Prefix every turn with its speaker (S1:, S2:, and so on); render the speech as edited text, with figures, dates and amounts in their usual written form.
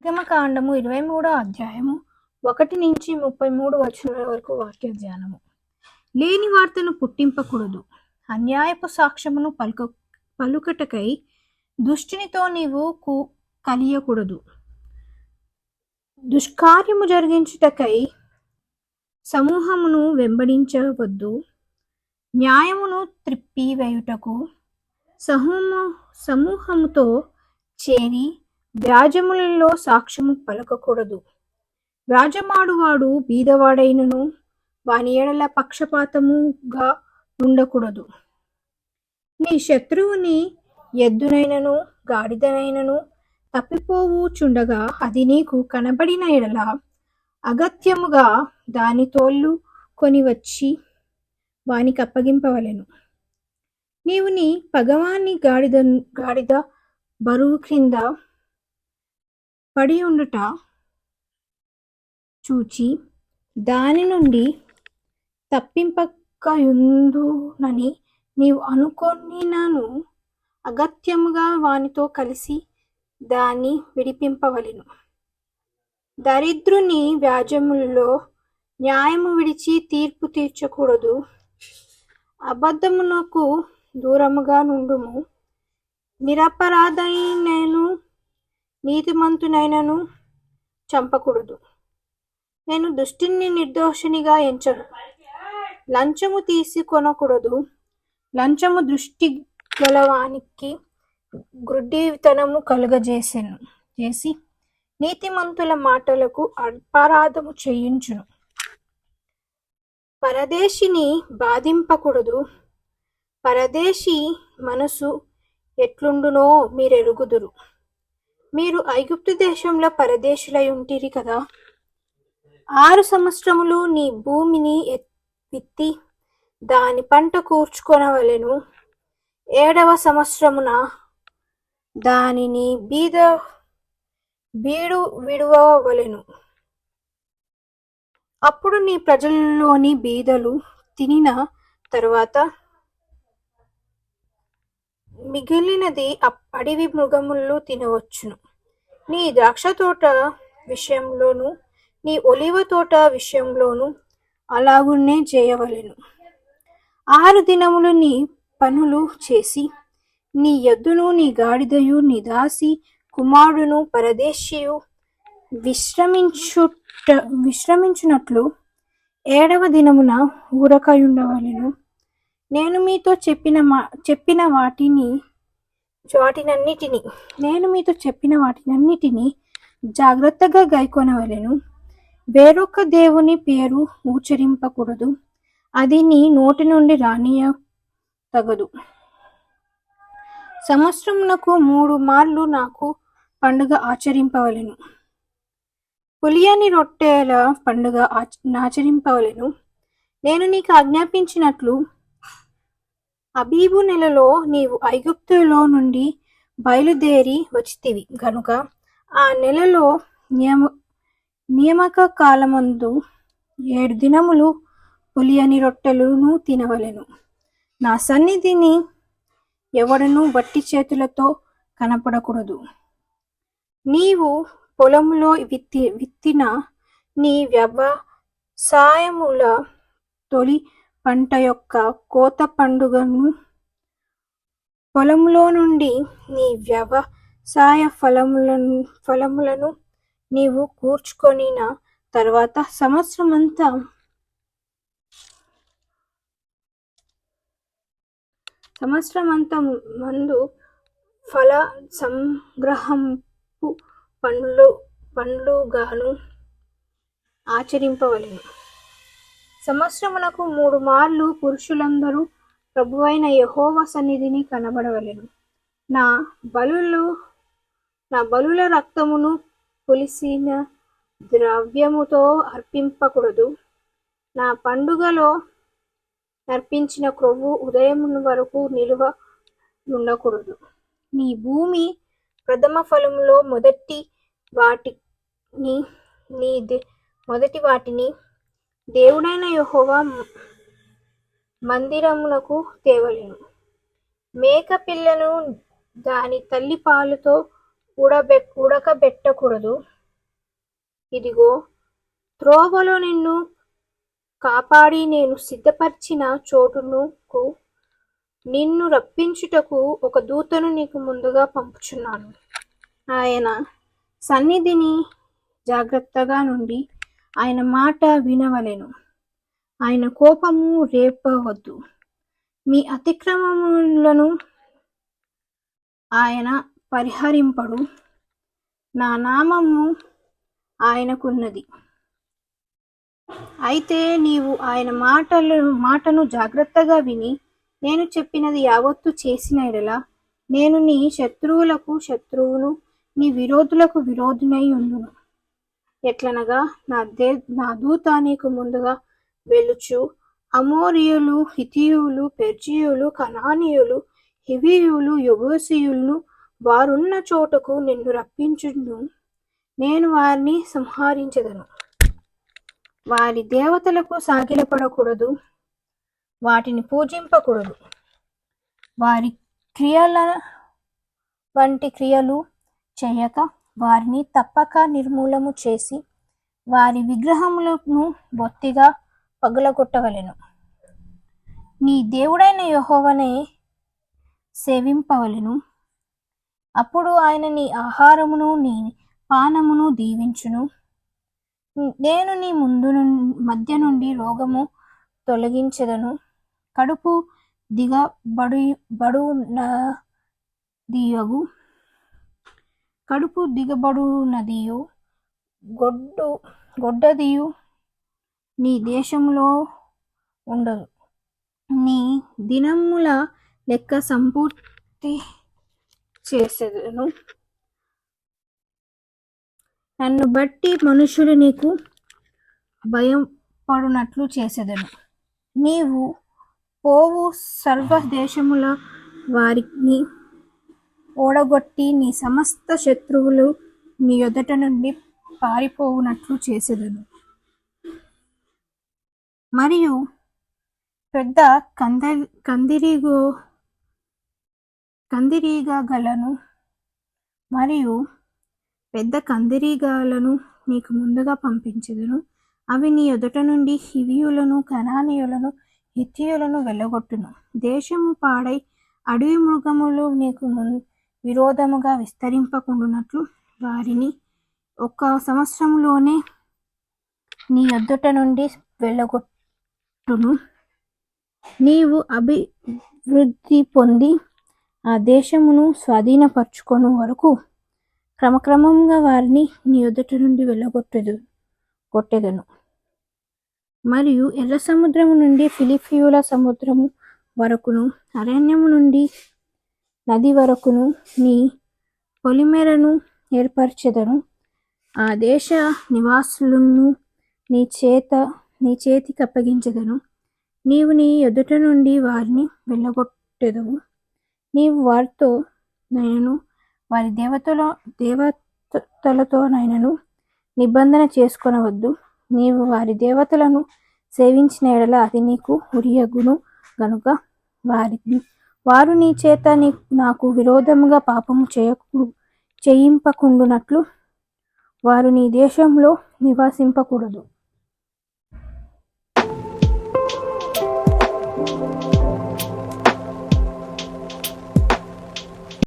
S1: నిర్గమకాండము 23వ అధ్యాయము 1 నుంచి 33 వచనాల వరకు వాక్య ధ్యానము. లేని వార్తను పుట్టింపకూడదు, అన్యాయపు సాక్ష్యమును పలుకటకై దుష్టునితో నీవు కలియకూడదు, దుష్కార్యము జరిగించుటకై సమూహమును వెంబడించవద్దు, న్యాయమును త్రిప్పివేయుటకు సమూహముతో చేరి వ్యాజములలో సాక్ష్యము పలకకూడదు. వ్యాజమాడువాడు బీదవాడైనను వాని ఎడల పక్షపాతముగా ఉండకూడదు. నీ శత్రువుని ఎద్దునైనను గాడిదనైనను తప్పిపోవుచుండగా అది నీకు కనబడిన ఎడల అగత్యముగా దాని తోళ్ళు కొనివచ్చి వానికి అప్పగింపవలెను. నీవు నీ పగవాని గాడిద బరువు క్రింద పడి ఉండుట చూచి దాని నుండి తప్పింపకయుందునని నీవు అనుకొనినను అగత్యముగా వానితో కలిసి దాన్ని విడిపింపవలెను. దరిద్రుని వ్యాజ్యములలో న్యాయము విడిచి తీర్పు తీర్చకూడదు. అబద్ధమునకు దూరముగా నుండుము. నిరపరాధైనను నీతిమంతునైనను చంపకూడదు. నేను దుష్టుని నిర్దోషినిగా ఎంచను. లంచము తీసుకొనకూడదు. లంచము దృష్టి గలవానికి గ్రుడ్డితనము చేసి నీతిమంతుల మాటలకు అపరాధము చేయించును. పరదేశిని బాధింపకూడదు. పరదేశి మనసు ఎట్లుండునో మీరెరుగుదురు. మీరు ఐగుప్తు దేశంలో పరదేశులై ఉంటిరి కదా. 6 సంవత్సరములు నీ భూమిని విత్తి దాని పంట కూర్చుకొనవలెను. 7వ సంవత్సరమున దానిని బీడు విడువవలెను. అప్పుడు నీ ప్రజలలోని బీదలు తినిన తరువాత మిగిలినది అడవి మృగములు తినవచ్చును. నీ ద్రాక్ష తోట విషయంలోను నీ ఒలివ తోట విషయంలోను అలాగునే చేయవలెను. 6 దినములు నీ పనులు చేసి నీ ఎద్దును నీ గాడిదయు నీ దాసి కుమారుడును పరదేశియు విశ్రమించునట్లు 7వ దినమున ఊరకయుండవలెను. నేను మీతో చెప్పిన వాటినన్నిటినీ జాగ్రత్తగా గైకొనవలెను. వేరొక దేవుని పేరు ఉచ్చరింపకూడదు. అది నీ నోటి నుండి రానియ తగదు. సంవత్సరమునకు 3 మార్లు నాకు పండుగ ఆచరింపవలెను. పులియని రొట్టెల పండుగ ఆచరింపవలెను. నేను నీకు ఆజ్ఞాపించినట్లు అబీబు నెలలో నీవు ఐగుప్తులో నుండి బయలుదేరి వచ్చితివి గనుక ఆ నెలలో నియామక కాలమందు 7 దినములు పులియని రొట్టెలను తినవలెను. నా సన్నిధిని ఎవడను వట్టి చేతులతో కనపడకూడదు. నీవు పొలములో విత్తిన నీ వ్యవసాయముల తొలి పంట యొక్క కోత పండుగను, పొలములో నుండి నీ వ్యవసాయ ఫలములను నీవు కూర్చుకొనిన తర్వాత సంవత్సరమంతా మందు ఫల సంగ్రహంపు పండ్లుగాను ఆచరింపవలెను. సంవత్సరమునకు 3 మార్లు పురుషులందరూ ప్రభువైన యెహోవా సన్నిధిని కనబడవలెను. నా బలుల రక్తమును పులిసిన ద్రవ్యముతో అర్పింపకూడదు. నా పండుగలో అర్పించిన క్రొవ్వు ఉదయం వరకు నిలువ ఉండకూడదు. నీ భూమి ప్రథమ ఫలములో మొదటి వాటిని దేవుడైన యెహోవా మందిరమునకు తేవలెను. మేక పిల్లను దాని తల్లి పాలతో ఉడకబెట్టకూడదు. ఇదిగో, త్రోవలో నిన్ను కాపాడి నేను సిద్ధపరిచిన చోటుకు నిన్ను రప్పించుటకు ఒక దూతను నీకు ముందుగా పంపుచున్నాను. ఆయన సన్నిధిని జాగ్రత్తగా నుండి ఆయన మాట వినవలెను. ఆయన కోపము రేపవద్దు. మీ అతిక్రమములను ఆయన పరిహరింపడు. నా నామము ఆయనకున్నది. అయితే నీవు ఆయన మాటను జాగ్రత్తగా విని నేను చెప్పినది యావత్తు చేసిన ఎడల నేను నీ శత్రువులకు శత్రువును, నీ విరోధులకు విరోధునై ఉండును. ఎట్లనగా నా దూత నీకు ముందుగా వెలుచు అమోరియులు, హితీయులు, పెర్జియులు, కనానీయులు, హివీయులు, యెబూసీయులను వారున్న చోటకు నిన్ను రప్పించును. నేను వారిని సంహరించెదను. వారి దేవతలకు సాగిలపడకూడదు, వాటిని పూజింపకూడదు. వారి క్రియల వంటి క్రియలు చేయక వారిని తప్పక నిర్మూలము చేసి వారి విగ్రహములను బొత్తిగా పగులగొట్టవలెను. నీ దేవుడైన యెహోవానే సేవింపవలెను. అప్పుడు ఆయన నీ ఆహారమును నీ పానమును దీవించును. నేను నీ మధ్య నుండి రోగము తొలగించెదను. కడుపు దిగబడునదియు గొడ్డదియు నీ దేశములో ఉండదు. నీ దినముల లెక్క సంపూర్తి చేసేదను. నన్ను బట్టి మనుషులు నీకు భయపడునట్లు చేసేదను. నీవు పోవు సర్వ దేశముల వారిని ఓడగొట్టి నీ సమస్త శత్రువులు నీ ఎదుట నుండి పారిపోవునట్లు చేసేదను. మరియు పెద్ద కందిరీగలను నీకు ముందుగా పంపించెదను. అవి నీ ఎదుట నుండి హివియులను, కనానీయులను, హిత్తీయులను వెళ్ళగొట్టును. దేశము పాడై అడవి మృగములు నీకు విరోధముగా విస్తరింపకుండునట్లు వారిని 1 సంవత్సరములోనే నీ ఎదుట నుండి వెళ్ళగొట్టును. నీవు అభివృద్ధి పొంది ఆ దేశమును స్వాధీనపరచుకొను వరకు క్రమక్రమంగా వారిని నీ ఎదుట నుండి వెళ్ళగొట్టెదను. మరియు ఎర్ర సముద్రము నుండి ఫిలిష్తీయుల సముద్రము వరకును, అరణ్యము నుండి నది వరకును నీ పొలిమేరను ఏర్పరచెదను. ఆ దేశ నివాసులను నీ చేతికి అప్పగించెదను. నీవు నీ ఎదుట నుండి వారిని వెళ్ళగొట్టెదవు. నీవు వారితో నైనను వారి దేవతలతో నైనను నిబంధన చేసుకొనవద్దు. నీవు వారి దేవతలను సేవించిన ఎడల అది నీకు ఉరియగును గనుక వారు నీ చేత నాకు విరోధముగా పాపము చేయింపకుండునట్లు వారు నీ దేశంలో నివసింపకూడదు.